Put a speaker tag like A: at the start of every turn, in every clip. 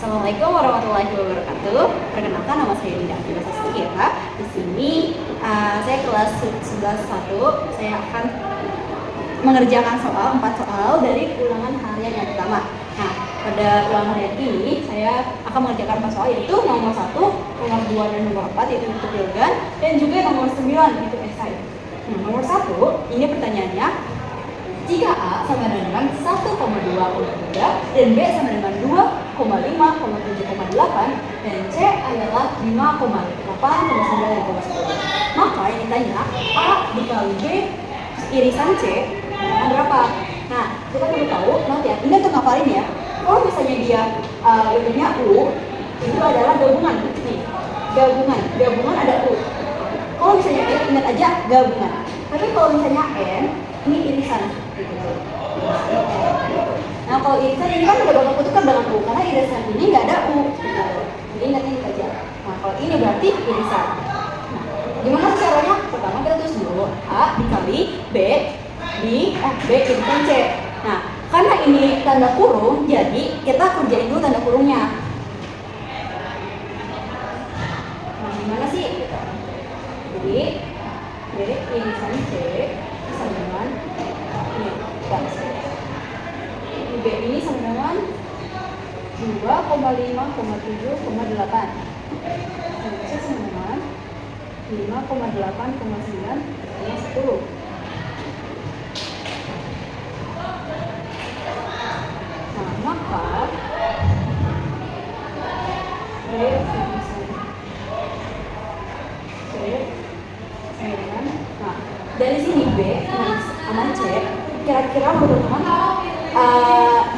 A: Assalamualaikum warahmatullahi wabarakatuh. Perkenalkan, nama saya Dinda Akila Saskia. Di sini saya kelas 11-1. Saya akan mengerjakan 4 soal dari ulangan harian yang pertama. Nah, pada ulangan harian ini saya akan mengerjakan 4 soal, yaitu nomor 1, nomor 2, dan nomor 4, yaitu untuk biologan, dan juga nomor 9, itu esai. Nah, nomor 1, ini pertanyaannya, jika A sama dengan 1,2,3 dan B sama dengan 2,5,7,8 dan C adalah 5,8,9 dan 10, maka yang ditanya A dikali B irisan C berapa? Nah, kita perlu tahu, nanti ya, ini untuk ngapalin ya. Kalau misalnya dia bentuknya U, itu adalah gabungan. Nih, gabungan ada U. Kalau misalnya N, ingat aja gabungan. Tapi kalau misalnya N, ini irisan. Nah, kalau irisan ini kan udah bakal kutukan dengan U, karena irisan ini nggak ada U. Jadi ingatnya itu aja. Nah, kalau ini berarti irisan. Nah, gimana caranya? Pertama kita tulis dulu A dikali B irisan C. Nah, karena ini tanda kurung, jadi kita kerjain dulu tanda kurungnya. Nah, gimana sih? Jadi B irisan C sama dengan B ini sama dengan 2,5,7,8. C sama dengan 5,8,9,10. Nah, maka B dengan, nah, dari sini B sama C, kira-kira menurut teman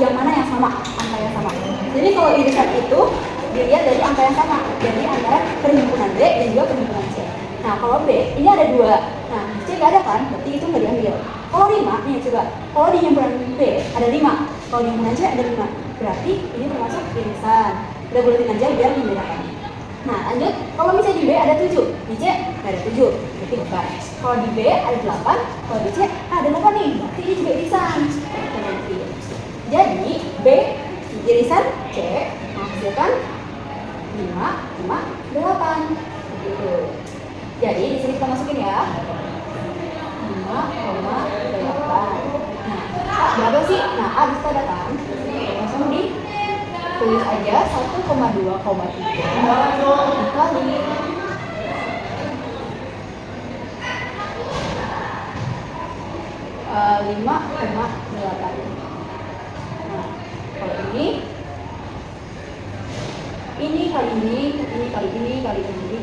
A: yang mana yang sama, angka yang sama. Jadi kalau irisan itu dilihat dari angka yang sama, jadi antara perhimpunan B dan juga perhimpunan C. Nah, kalau B ini ada 2, nah C nggak ada kan, berarti itu nggak diambil. Kalau 5, nih coba, kalau di himpunan B ada 5, kalau di himpunan C ada 5, berarti ini termasuk irisan. Udah buletin aja biar membedakan. Nah, lanjut, kalau misalnya di B ada 7, di C nggak ada 7, berarti bukan. Kalau di B ada 8, kalau di C ada 8 nih, berarti ini juga irisan. Jadi B irisan C menghasilkan 5, 5, 8. Begitu. Jadi di sini kita masukin ya 5,8. Nah, berapa sih? Nah, A bisa ada kan? Langsung ditulis aja 1,2,3 dikali 5,8. Nah, kalau ini kali ini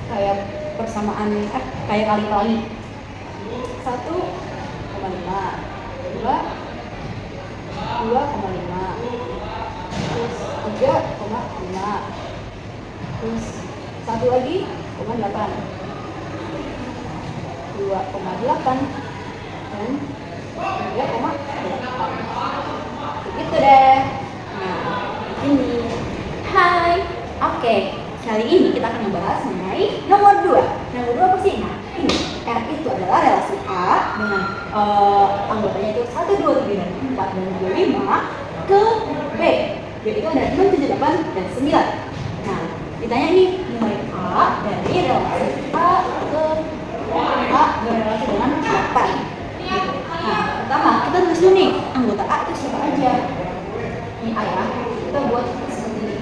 A: kayak persamaan, kayak kali-kali 1,5, 2,5, terus 3,5, terus 1 lagi 0,8, 2,8 dan 3,8. Begitu deh. Nah, ini. Hai. Oke, kali ini kita akan membahas mengenai nomor 2. Nomor 2 apa sih? Nah, ini R itu adalah relasi A dengan anggotanya itu 1, 2, 3, dan 4, dan 25 ke B. B itu ada 6, 7, 8, dan 9. Nah, ditanya ini nilai A dari relasi A ke A berrelasi dengan 8. Nah, pertama kita tulis dulu nih anggota A itu siapa aja. Ini A ya, kita buat seperti ini.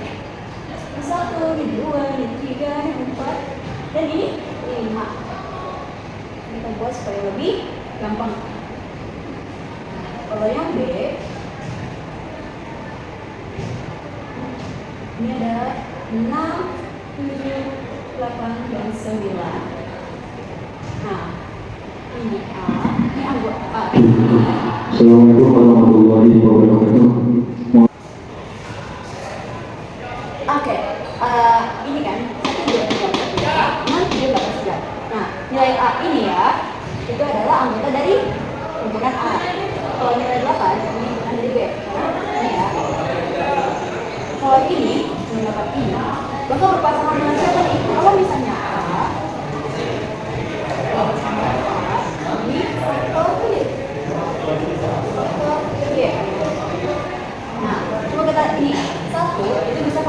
A: 1, ini 2, ini 3, ini 4, dan ini 5. Kita buat supaya lebih gampang. Kalau yang B, ini ada 6, 7, 8, dan 9. Nah, ini A, ini anggota A.
B: Assalamualaikum warahmatullahi wabarakatuh.
A: Oke, ini kan 1, 2, 3, 4, 5, 6, 7, 8, 9. Nah, nilai A ini ya, itu adalah anggota dari himpunan A. Kalau nilai 8, ini himpunan dari B. Ini ya. Kalau ini, nilai 8 ini, bakal berpasangan dengan siapa nih? Kalau misalnya A, ini, kalau ini, nah, coba kita ini 1, itu bisa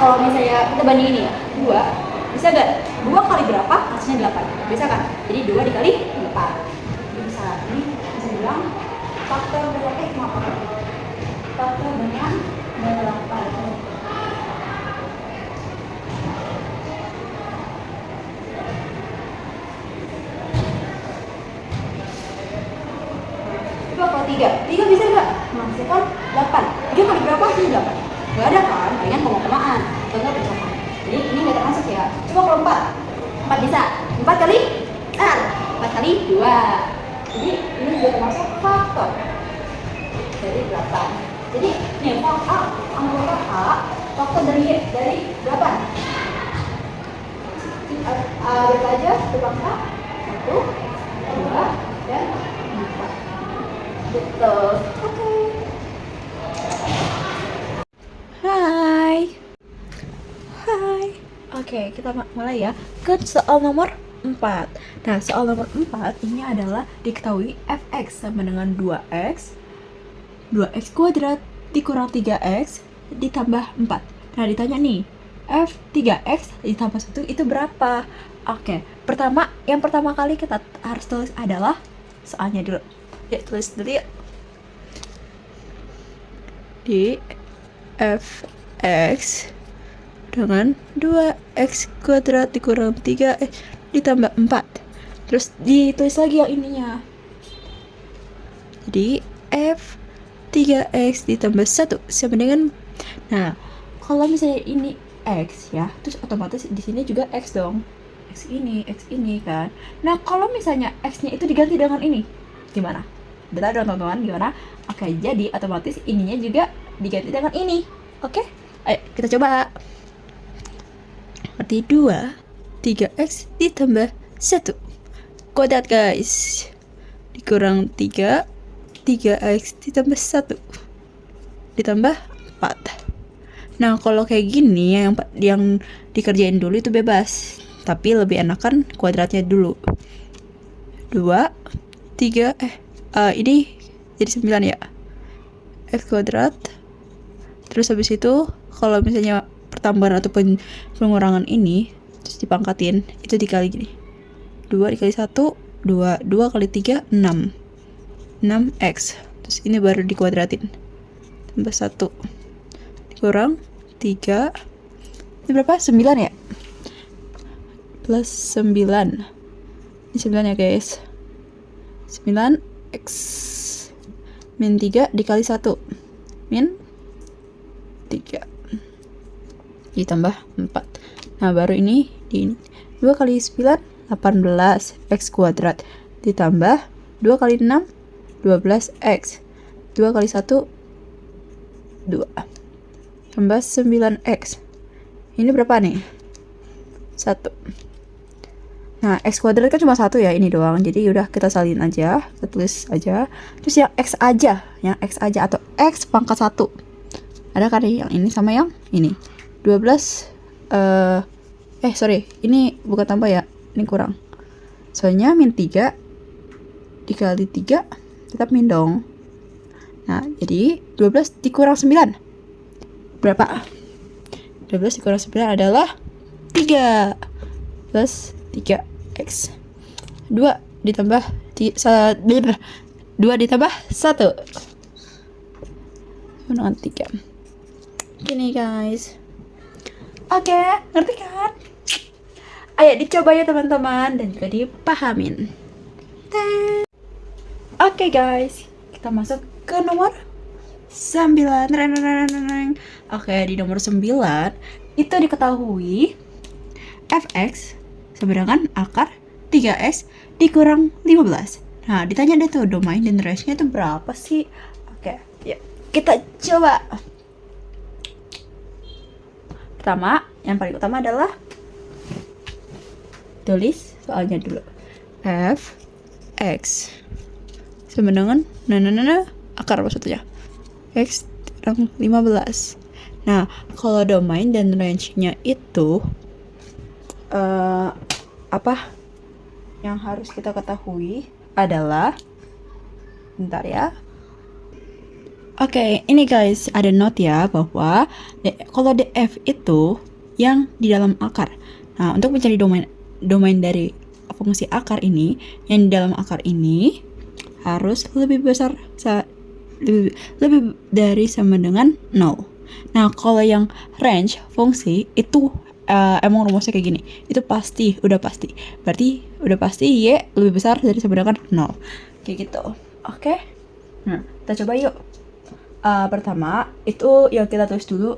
A: kalau misalnya kita bandingin ya, 2 bisa gak? 2 kali berapa? Hasilnya 8. Bisa kan? Jadi 2 dikali 4. Jadi ini bisa bilang faktor dari faktor dengan 8. Coba kalau 3 bisa nggak? Menghasilkan 8. 3 kali berapa sih 8? Nggak ada kan? Palingan koma-komaan atau nggak pecahan. Jadi ini nggak termasuk ya. Coba kalau 4 bisa. 4 kali 4 kali 2. Jadi ini juga termasuk faktor dari 8. Jadi nih anggota A faktor dari 8. Berapa aja? Berapa? 1, 2, dan 4. Betul. Oke. Hai. Oke, kita mulai ya ke soal nomor 4. Nah, soal nomor 4 ini adalah diketahui fx sama dengan 2x kuadrat dikurang 3x ditambah 4. Nah, ditanya nih, f 3x ditambah 1 itu berapa? Oke, yang pertama kali kita harus tulis adalah soalnya dulu. Ya, tulis dulu ya. Di fx dengan 2x kuadrat dikurang 3x ditambah 4. Terus ditulis lagi yang ininya. Jadi f 3x ditambah 1 sama dengan, nah kalau misalnya ini x ya, terus otomatis di sini juga x dong, x ini kan. Nah kalau misalnya x nya itu diganti dengan ini gimana? Udah tahu dong teman-teman gimana? Oke, jadi otomatis ininya juga diganti dengan ini. Oke, ayo kita coba. Berarti 3x ditambah 1 kuadrat guys, dikurang 3x ditambah 1 ditambah 4. Nah kalau kayak gini yang dikerjain dulu itu bebas, tapi lebih enakan kuadratnya dulu. 2, 3, ini jadi 9 ya, x kuadrat. Terus habis itu kalau misalnya pertambahan ataupun pengurangan ini terus dipangkatin, itu dikali gini, 2 dikali 1 2, 2 kali 3 6 6x. Terus ini baru dikuadratin, tambah 1 dikurang 3, ini berapa? 9 ya, plus 9, ini 9 ya guys, 9x min 3 dikali 1 min 3 ditambah 4. Nah baru ini 2 kali 9 18 x kuadrat ditambah 2 kali 6 12x, 2 kali 1 2 tambah 9x. Ini berapa nih? 1. Nah x kuadrat kan cuma 1 ya, ini doang, jadi udah kita salin aja, kita tulis aja. Terus yang x aja atau x pangkat 1 ada kan yang ini sama yang ini 12 sorry, ini bukan tambah ya, ini kurang, soalnya min 3 dikali 3 tetap min dong. Nah jadi 12 dikurang 9 berapa? 12 dikurang 9 adalah 3 plus 3x. 2 ditambah 2 ditambah 1 dengan 3. Gini guys. Oke, ngerti kan? Ayo dicoba ya teman-teman dan juga dipahamin. Oke guys, kita masuk ke nomor 9. Oke, di nomor 9 itu diketahui fx sama dengan akar 3x dikurang 15. Nah, ditanya deh tuh domain dan range-nya itu berapa sih? Oke, yuk kita coba. Pertama, yang paling utama adalah tulis soalnya dulu. F x sama dengan akar maksudnya x kurang 15. Nah, kalau domain dan range-nya itu apa yang harus kita ketahui adalah, bentar ya, Oke, ini guys ada note ya bahwa kalau df itu yang di dalam akar. Nah, untuk mencari domain dari fungsi akar ini, yang di dalam akar ini harus lebih besar lebih dari sama dengan 0. Nah, kalau yang range fungsi itu emang rumusnya kayak gini. Itu pasti, udah pasti. Berarti udah pasti y lebih besar dari sama dengan 0. Kayak gitu. Oke? Nah, kita coba yuk. Pertama, itu yang kita tulis dulu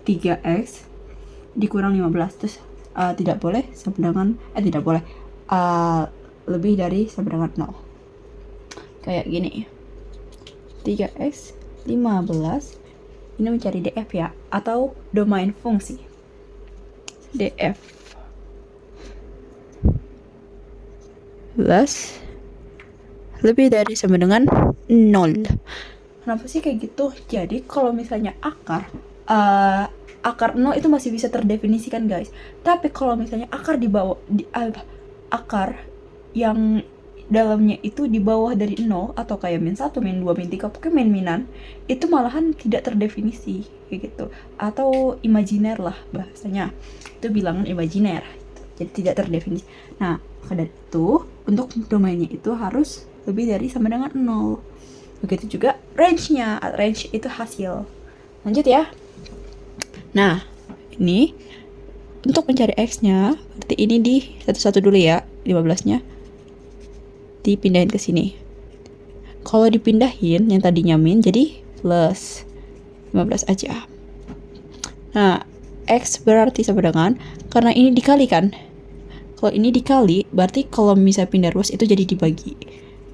A: 3x dikurang 15. Terus tidak boleh sama dengan tidak boleh lebih dari sama dengan 0. Kayak gini. 3x 15 ini mencari df ya, atau domain fungsi. df plus lebih dari sama dengan 0. Kenapa sih kayak gitu? Jadi kalau misalnya akar 0 itu masih bisa terdefinisikan guys. Tapi kalau misalnya akar akar yang dalamnya itu di bawah dari 0 atau kayak min 1, min 2, min 3, pokoknya min-minan, itu malahan tidak terdefinisi kayak gitu. Atau imajiner lah bahasanya. Itu bilangan imajiner. Jadi tidak terdefinisi. Nah, maka dari itu untuk domainnya itu harus lebih dari sama dengan 0. Begitu juga range-nya. Range itu hasil. Lanjut ya. Nah, ini untuk mencari x-nya, berarti ini di satu-satu dulu ya, 15-nya. Dipindahin ke sini. Kalau dipindahin yang tadinya min jadi plus 15 aja. Nah, x berarti sama dengan, karena ini dikali kan. Kalau ini dikali, berarti kalau misalnya pindah ruas itu jadi dibagi.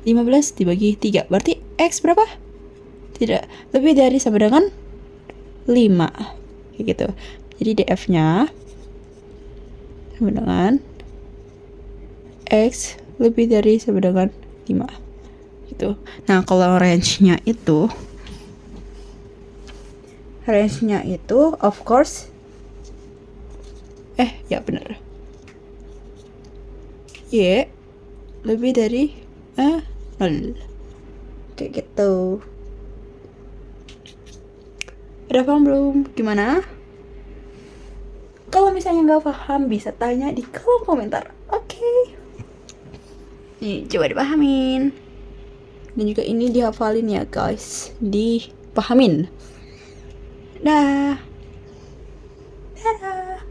A: 15 dibagi 3, berarti x berapa? Tidak, lebih dari sama dengan 5. Kayak gitu. Jadi df-nya sama dengan x lebih dari sama dengan 5 gitu. Nah, kalau range-nya itu of course ya bener, y lebih dari 0 kayak gitu. Udah paham belum? Gimana? Kalau misalnya nggak paham bisa tanya di kolom komentar. Oke. Nih, coba dipahamin. Dan juga ini dihafalin ya guys. Dipahamin. Dah. Dadah.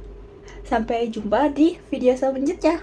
A: Sampai jumpa di video selanjutnya.